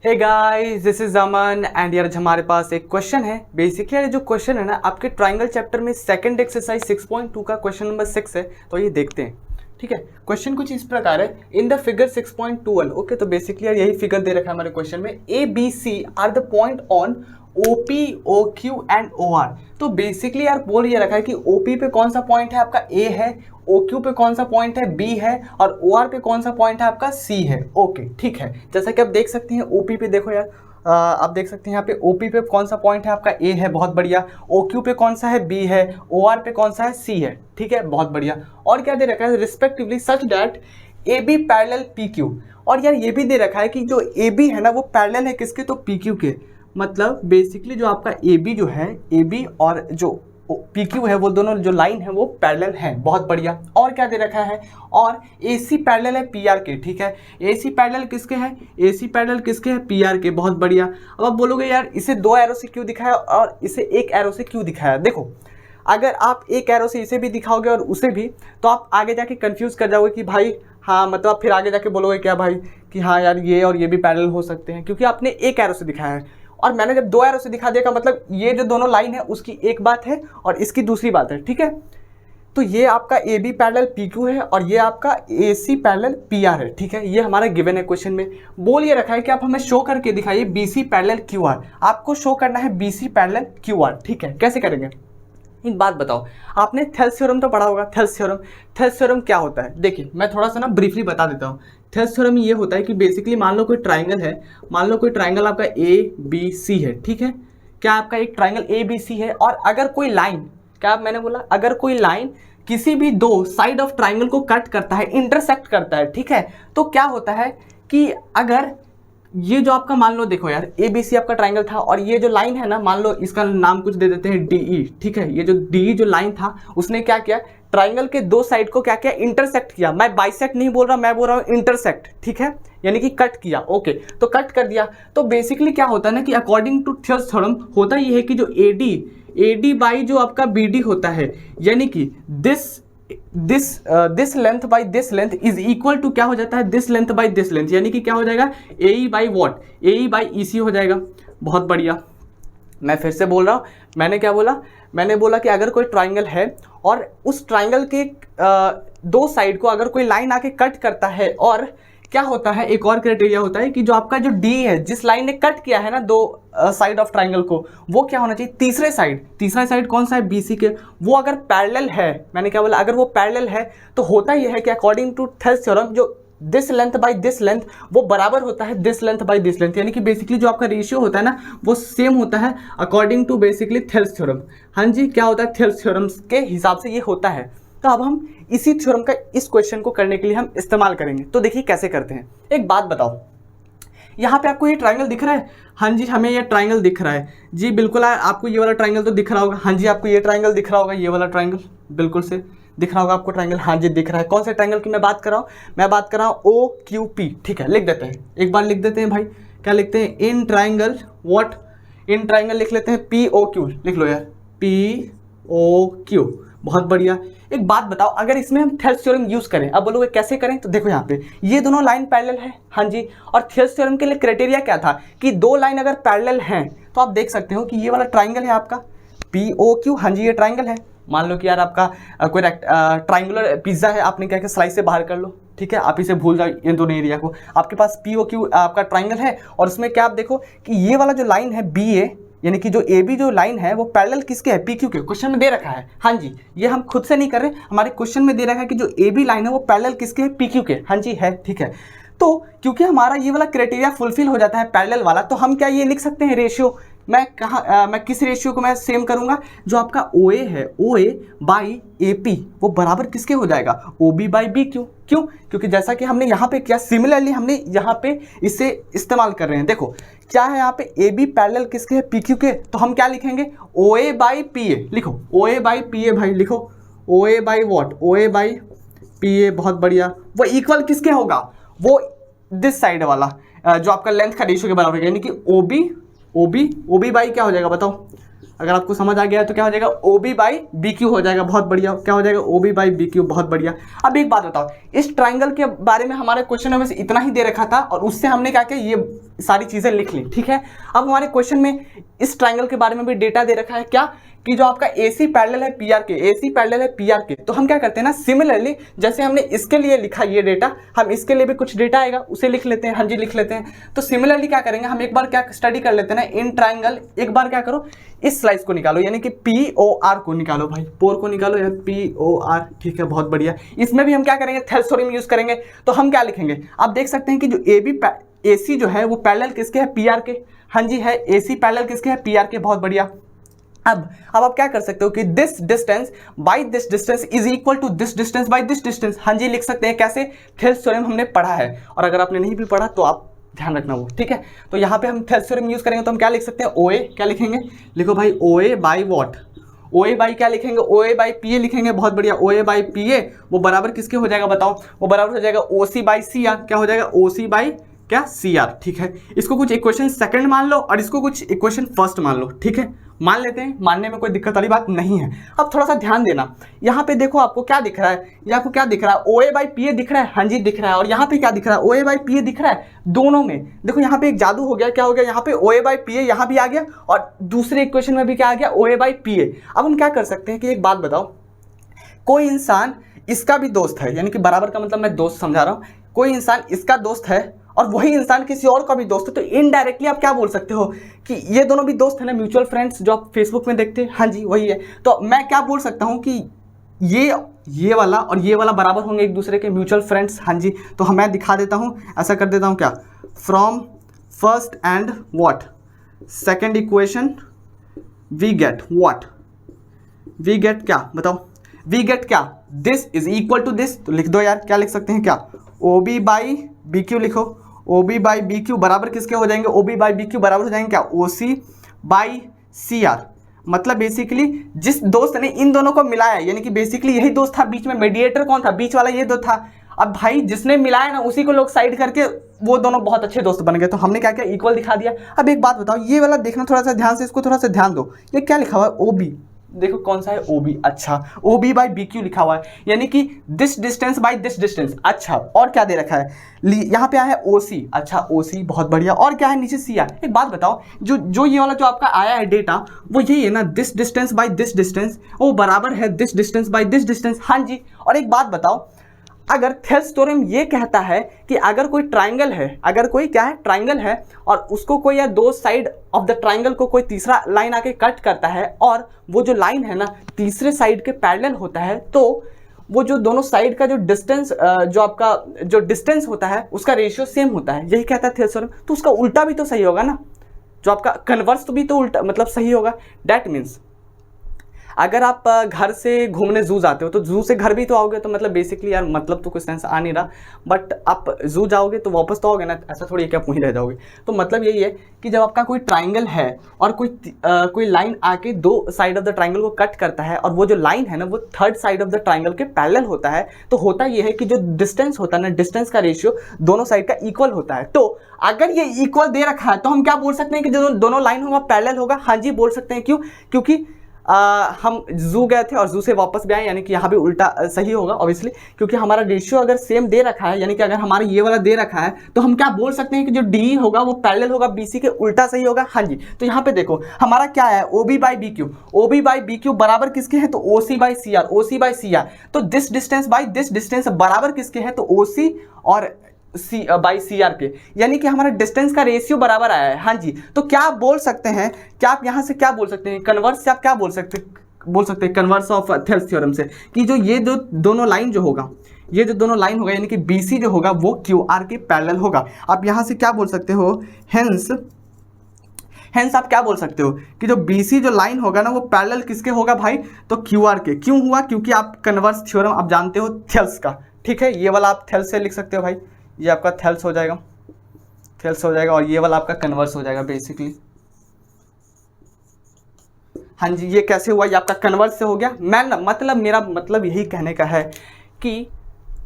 Hey guys, this is Aman and यार हमारे पास एक क्वेश्चन है। बेसिकली यार जो क्वेश्चन है ना आपके ट्राइंगल चैप्टर में सेकंड एक्सरसाइज 6.2 का क्वेश्चन नंबर 6 है। तो ये देखते हैं। ठीक है, क्वेश्चन कुछ इस प्रकार है। इन द फिगर 6.21 ओके, तो बेसिकली यार यही फिगर दे रखा है हमारे क्वेश्चन में। A B C are the point on OP, OQ and OR। तो बेसिकली यार बोल ये रखा है कि OP पे कौन सा पॉइंट है आपका A है, OQ पे कौन सा पॉइंट है B है और OR पे कौन सा पॉइंट है आपका C है। ओके ठीक है, जैसा कि आप देख सकते हैं OP पे देखो यार, आप देख सकते हैं यहाँ पे OP पे कौन सा पॉइंट है आपका A है, बहुत बढ़िया। OQ पे कौन सा है B है, OR पे कौन सा है C है। ठीक है, बहुत बढ़िया। और क्या दे रखा है, respectively such that AB parallel PQ। और यार ये भी दे रखा है कि जो AB है ना वो पैरेलल है किसके, तो PQ के। मतलब बेसिकली जो आपका AB जो है, AB और जो PQ है वो दोनों जो लाइन है वो पैरेलल है। बहुत बढ़िया। और क्या दे रखा है, और AC पैरेलल है PR के। ठीक है, AC पैरेलल किसके है, AC पैरेलल किसके है, PR के। बहुत बढ़िया। अब आप बोलोगे यार इसे 2 एरो से क्यों दिखाया और इसे 1 एरो से क्यों दिखाया। देखो, अगर आप 1 एरो से इसे भी दिखाओगे और उसे भी, तो आप आगे जाके कंफ्यूज कर जाओगे कि भाई हाँ, मतलब फिर आगे जाके बोलोगे क्या भाई कि हाँ यार ये और ये भी पैरेलल हो सकते हैं, क्योंकि आपने 1 एरो से दिखाया है और मैंने जब 2 एरो से दिखा दिया का मतलब ये जो दोनों लाइन है उसकी एक बात है और इसकी दूसरी बात है। ठीक है, तो ये आपका AB पैरेलल PQ है और ये आपका AC पैरेलल PR है। ठीक है, ये हमारा गिवन है क्वेश्चन में। बोल ये रखा है कि आप हमें शो करके दिखाइए BC पैरेलल QR। आपको शो करना है BC पैरेलल QR। ठीक है, कैसे करेंगे, एक बात बताओ, आपने थेल्स थ्योरम तो पढ़ा होगा। थेल्स थ्योरम क्या होता है, देखिए मैं थोड़ा सा ना ब्रीफली बता देता हूँ। थेल्स थ्योरम ये होता है कि बेसिकली मान लो कोई ट्राइंगल है, मान लो कोई ट्राइंगल आपका ABC है। ठीक है, क्या आपका एक ट्राइंगल ABC है और अगर कोई लाइन, क्या मैंने बोला, अगर कोई लाइन किसी भी 2 साइड ऑफ ट्राइंगल को कट करता है, इंटरसेक्ट करता है। ठीक है, तो क्या होता है कि अगर ये जो आपका मान लो, देखो यार ABC आपका ट्राइंगल था और ये जो लाइन है ना, मान लो इसका नाम कुछ दे देते हैं DE। ठीक है, ये जो DE जो लाइन था उसने क्या किया, ट्राइंगल के 2 साइड को क्या किया, इंटरसेक्ट किया। मैं बाइसेक्ट नहीं बोल रहा, मैं बोल रहा हूँ इंटरसेक्ट। ठीक है, यानी कि कट किया। ओके, तो कट कर दिया। तो बेसिकली क्या होता है ना कि अकॉर्डिंग टू थेल्स थ्योरम होता ये है कि जो AD बाई जो आपका BD होता है, यानी कि this length by this length is equal to क्या हो जाता है, this length by this length, यानी कि क्या हो जाएगा, AE by what, AE by EC हो जाएगा। बहुत बढ़िया। मैं फिर से बोल रहा हूँ, मैंने क्या बोला, मैंने बोला कि अगर कोई ट्राइंगल है और उस ट्राइंगल के 2 साइड को अगर कोई लाइन आके कट करता है, और क्या होता है, एक और क्राइटेरिया होता है कि जो आपका जो D है, जिस लाइन ने कट किया है ना 2 साइड ऑफ ट्राइंगल को, वो क्या होना चाहिए, तीसरा साइड कौन सा है, BC के, वो अगर पैरेलल है। मैंने क्या बोला, अगर वो पैरेलल है तो होता यह है कि अकॉर्डिंग टू थेल्स थ्योरम जो this length by this length वो बराबर होता है this length by this length, यानी कि बेसिकली जो आपका रेशियो होता है ना वो सेम होता है according to basically Thales theorem. हाँ जी, क्या होता है, थेल्स थ्योरम के हिसाब से ये होता है। तो अब हम इसी थ्योरम का इस क्वेश्चन को करने के लिए हम इस्तेमाल करेंगे। तो देखिए कैसे करते हैं। एक बात बताओ, यहाँ पे आपको ये ट्राइंगल दिख रहा है। हाँ जी, हमें ये ट्राइंगल दिख रहा है जी, बिल्कुल। आपको ये वाला ट्राइंगल तो दिख रहा होगा। हाँ जी, आपको ये ट्राइंगल दिख रहा होगा, ये वाला ट्राइंगल बिल्कुल से दिख रहा होगा आपको ट्राइंगल। हाँ जी, दिख रहा है। कौन से ट्राइंगल की मैं बात कर रहा हूँ, मैं बात कर रहा हूँ OQP। ठीक है, लिख देते हैं, एक बार लिख देते हैं भाई। क्या लिखते हैं, in triangle what, in triangle लिख लेते हैं POQ, लिख लो यार POQ। बहुत बढ़िया। एक बात बताओ, अगर इसमें हम थेल्स थ्योरम यूज करें, अब बोलोगे कैसे करें, तो देखो यहाँ पे ये दोनों लाइन पैरेलल है। हाँ जी, और थेल्स थ्योरम के लिए क्राइटेरिया क्या था कि 2 लाइन अगर पैरेलल हैं तो आप देख सकते हो कि ये वाला ट्राइंगल है आपका POQ। हाँ जी, ये ट्राइंगल है। मान लो कि यार आपका कोई ट्राइंगुलर पिज्जा है, आपने क्या किया, स्लाइस से बाहर कर लो। ठीक है, आप इसे भूल जाओ इन दोनों एरिया को। आपके पास POQ आपका ट्राइंगल है और उसमें क्या आप देखो कि ये वाला जो लाइन है BA, यानी कि जो AB जो लाइन है वो पैरेलल किसके है, PQ के। क्वेश्चन में दे रखा है। हाँ जी, ये हम खुद से नहीं कर रहे, हमारे क्वेश्चन में दे रखा है कि जो AB लाइन है वो पैरेलल किसके है, PQ के। हाँ जी, है। ठीक है, तो क्योंकि हमारा ये वाला क्राइटेरिया फुलफिल हो जाता है पैरेलल वाला, तो हम क्या ये लिख सकते हैं रेशियो। मैं किस रेशियो को मैं सेम करूंगा, जो आपका OA है, OA बाई AP वो बराबर किसके हो जाएगा, OB बाई BQ। क्यों, क्योंकि जैसा कि हमने यहाँ पे किया, सिमिलरली हमने यहाँ पे इसे इस्तेमाल कर रहे हैं। देखो क्या है यहाँ पे, AB पैरेलल किसके है, PQ के। तो हम क्या लिखेंगे, OA बाई PA लिखो, OA बाई PA भाई लिखो, OA by what, OA by PA। बहुत बढ़िया। वो इक्वल किसके होगा, वो दिस साइड वाला जो आपका लेंथ का रेशियो के बराबर है, यानी कि OB बाई क्या हो जाएगा बताओ, अगर आपको समझ आ गया है तो क्या हो जाएगा, OB बाई BQ हो जाएगा, बहुत बढ़िया। क्या हो जाएगा, OB बाई BQ, बहुत बढ़िया। अब एक बात बताओ, इस ट्राइंगल के बारे में हमारे क्वेश्चन में बस इतना ही दे रखा था और उससे हमने क्या किया, ये सारी चीजें लिख ली, ठीक है। अब हमारे क्वेश्चन में इस ट्राइंगल के बारे में भी डेटा दे रखा है, क्या कि जो आपका AC पैरेलल है PR के, AC पैरेलल है PR के, तो हम क्या करते हैं ना, सिमिलरली जैसे हमने इसके लिए लिखा ये डेटा, हम इसके लिए भी कुछ डेटा आएगा उसे लिख लेते हैं। हाँ जी, लिख लेते हैं। तो सिमिलरली क्या करेंगे, हम एक बार क्या स्टडी कर लेते हैं ना इन ट्राइंगल, एक बार क्या करो, इस स्लाइस को निकालो, यानी कि POR को निकालो भाई, पोर को निकालो या POR, ठीक है, बहुत बढ़िया। इसमें भी हम क्या करेंगे, थेल्स थ्योरम यूज करेंगे। तो हम क्या लिखेंगे, आप देख सकते हैं कि जो AC जो है वो पैरेलल किसके है, PR के। हाँ जी, है AC पैरेलल किसके है, PR के, बहुत बढ़िया। अब आप क्या कर सकते हो कि this distance by this distance is equal to this distance by this distance. हाँ जी, लिख सकते हैं कैसे, थेल्स थ्योरम हमने पढ़ा है, और अगर आपने नहीं भी पढ़ा तो आप ध्यान रखना वो, ठीक है। तो यहाँ पे हम थेल्स थ्योरम यूज करेंगे तो हम क्या लिख सकते हैं, OA, क्या लिखेंगे, लिखो भाई, OA by what, OA by क्या लिखेंगे, OA बाई PA लिखेंगे, बहुत बढ़िया। OA बाई PA वो बराबर किसके हो जाएगा बताओ, वो बराबर हो जाएगा OC बाई CR। क्या हो जाएगा, OC बाई क्या, CR, ठीक है। इसको कुछ इक्वेशन सेकंड मान लो और इसको कुछ इक्वेशन फर्स्ट मान लो, ठीक है, मान लेते हैं, मानने में कोई दिक्कत वाली बात नहीं है। अब थोड़ा सा ध्यान देना, यहाँ पे देखो आपको क्या दिख रहा है, ये आपको क्या दिख रहा है, OA बाई PA दिख रहा है। हाँ जी, दिख रहा है। और यहाँ पे क्या दिख रहा है, OA बाई PA दिख रहा है। दोनों में देखो यहाँ पे एक जादू हो गया, क्या हो गया, यहाँ पे OA बाई PA यहाँ भी आ गया और दूसरे इक्वेशन में भी क्या आ गया, OA बाई PA। अब हम क्या कर सकते हैं कि एक बात बताओ, कोई इंसान इसका भी दोस्त है, यानी कि बराबर का मतलब मैं दोस्त समझा रहा हूँ, कोई इंसान इसका दोस्त है और वही इंसान किसी और का भी दोस्त है, तो इनडायरेक्टली आप क्या बोल सकते हो कि ये दोनों भी दोस्त है ना, म्यूचुअल फ्रेंड्स जो आप फेसबुक में देखते हैं। हाँ जी, वही है। तो मैं क्या बोल सकता हूँ कि ये वाला और ये वाला बराबर होंगे एक दूसरे के, म्यूचुअल फ्रेंड्स। हाँ जी, तो मैं दिखा देता हूँ, ऐसा कर देता हूँ, क्या, from first and what second equation we get what, we get क्या बताओ, वी गेट क्या, this is equal to this. तो लिख दो यार, क्या लिख सकते हैं, क्या, OB बाई BQ लिखो, OB बाई BQ बराबर किसके हो जाएंगे, OB बाई BQ बराबर हो जाएंगे क्या, OC बाई CR। मतलब बेसिकली जिस दोस्त ने इन दोनों को मिलाया, यानी कि बेसिकली यही दोस्त था, बीच में मीडिएटर कौन था, बीच वाला ये दो था। अब भाई जिसने मिलाया ना उसी को लोग साइड करके वो दोनों बहुत अच्छे दोस्त बन गए। तो हमने क्या किया, इक्वल दिखा दिया। अब एक बात बताओ, ये वाला देखना थोड़ा सा ध्यान से, इसको थोड़ा सा ध्यान दो, ये क्या लिखा हुआ है, OB, देखो कौन सा है, OB। अच्छा, OB बाई BQ लिखा हुआ है, यानी कि this distance by this distance. अच्छा, और क्या दे रखा है, यहाँ पे आया है OC। अच्छा, OC, बहुत बढ़िया। और क्या है नीचे, CR। एक बात बताओ, जो ये वाला जो आपका आया है डेटा, वो यही है ना, this distance by this distance, वो बराबर है this distance by this distance. हाँ जी। और एक बात बताओ, अगर थेल्स थ्योरम ये कहता है कि अगर कोई ट्राइंगल है, अगर कोई क्या है, ट्राइंगल है, और उसको कोई या दो साइड ऑफ द ट्राइंगल को कोई तीसरा लाइन आके कट करता है और वो जो लाइन है ना तीसरे साइड के पैरेलल होता है, तो वो जो दोनों साइड का जो डिस्टेंस, जो आपका जो डिस्टेंस होता है उसका रेशियो सेम होता है, यही कहता है थेल्स थ्योरम। तो उसका उल्टा भी तो सही होगा ना, जो आपका कन्वर्स भी तो उल्टा मतलब सही होगा। दैट मीन्स अगर आप घर से घूमने जू जाते हो तो जू से घर भी तो आओगे, तो मतलब बेसिकली यार मतलब तो कुछ सेंस आ नहीं रहा, बट आप जू जाओगे तो वापस तो आओगे ना, ऐसा थोड़ी क्या वहीं रह जाओगे। तो मतलब यही है कि जब आपका कोई ट्राइंगल है और कोई लाइन आके दो साइड ऑफ द ट्राइंगल को कट करता है और वो जो लाइन है ना वो third side of the triangle के पैरेलल होता है, तो होता ये है कि जो डिस्टेंस होता है ना, डिस्टेंस का रेशियो दोनों साइड का इक्वल होता है। तो अगर ये इक्वल दे रखा है तो हम क्या बोल सकते हैं कि जो दोनों लाइन होगा पैरेलल होगा। हाँ जी, बोल सकते हैं। क्यों? क्योंकि हम जू गए थे और जू से वापस भी आए, यानी कि यहाँ भी उल्टा सही होगा ऑब्वियसली, क्योंकि हमारा रेशियो अगर सेम दे रखा है, यानी कि अगर हमारा ये वाला दे रखा है तो हम क्या बोल सकते हैं कि जो डी होगा वो पैरेलल होगा BC के, उल्टा सही होगा। हाँ जी, तो यहाँ पे देखो हमारा क्या है, OB by BQ, OB by BQ बराबर किसके है, तो OC by CR, OC by CR। तो this distance by this distance बराबर किसके है, तो OC और बाई CR के, यानी कि हमारा डिस्टेंस का रेशियो बराबर आया है। हाँ जी, तो क्या आप बोल सकते हैं, क्या आप यहाँ से क्या बोल सकते हैं, कन्वर्स से आप क्या बोल सकते हैं कन्वर्स ऑफ थेल्स थ्योरम से, कि जो ये जो दोनों लाइन जो होगा, ये जो दोनों लाइन होगा यानी कि BC जो होगा वो QR के पैरेलल होगा। आप यहाँ से क्या बोल सकते हो, हेंस आप क्या बोल सकते हो कि जो BC जो लाइन होगा ना वो पैरेलल किसके होगा भाई, तो QR के। क्यों हुआ? क्योंकि आप कन्वर्स थ्योरम आप जानते हो थेल्स का, ठीक है। ये वाला आप थेल्स से लिख सकते हो भाई, ये आपका थेल्स हो जाएगा, थेल्स हो जाएगा, और ये वाला आपका कन्वर्स हो जाएगा बेसिकली। हाँ जी, ये कैसे हुआ, ये आपका कन्वर्स से हो गया। मेरा मतलब यही कहने का है कि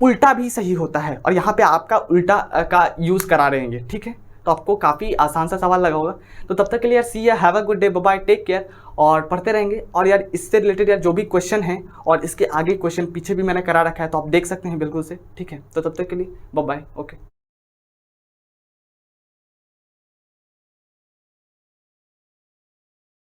उल्टा भी सही होता है, और यहाँ पे आपका उल्टा का यूज करा रहेंगे, ठीक है। तो आपको काफ़ी आसान सा सवाल लगा होगा। तो तब तक के लिए यार see ya have a good day, bye bye, take care, और पढ़ते रहेंगे। और यार इससे रिलेटेड यार जो भी क्वेश्चन है और इसके आगे क्वेश्चन पीछे भी मैंने करा रखा है, तो आप देख सकते हैं बिल्कुल से, ठीक है। तो तब तक के लिए बाय बाय, ओके।